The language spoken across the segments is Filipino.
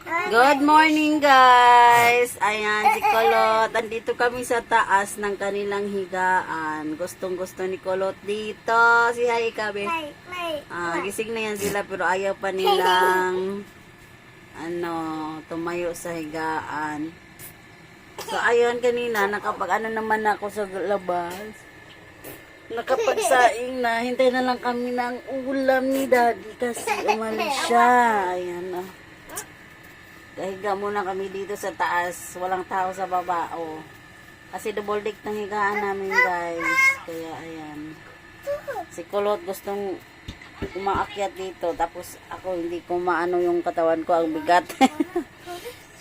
Good morning guys! Ayan, si Kulot. Andito kami sa taas ng kanilang higaan. Gustong gusto ni Kulot dito. Si hi kami. Gising na yan sila pero ayaw pa nilang tumayo sa higaan. So ayun, kanina nakapag naman ako sa labas. Nakapagsaing na. Hintay na lang kami ng ulam ni Daddy kasi umalis siya. Ayan Gahiga muna kami dito sa taas. Walang tao sa baba. Kasi double deck ng higaan namin guys. Kaya ayan. Si Kulot gustong umaakyat dito. Tapos ako hindi ko maano yung katawan ko. Ang bigat.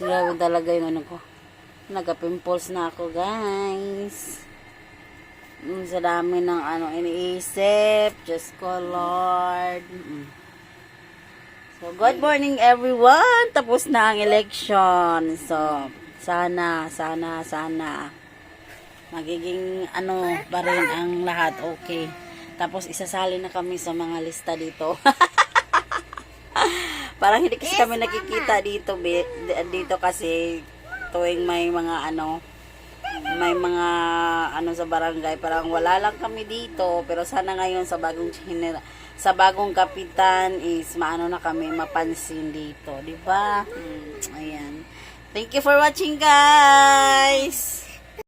Grabe talaga yung ko. Nagka-pimples na ako guys. Sa dami ng iniisip. Just ko Lord. So, good morning everyone. Tapos na ang election. So, sana magiging pa rin ang lahat okay. Tapos isasali na kami sa mga lista dito. Parang hindi kasi kami nakikita dito kasi tuwing may mga sa barangay, parang wala lang kami dito. Pero sana ngayon sa bagong kapitan is maano na kami mapansin dito, di ba? Ayan. Thank you for watching guys.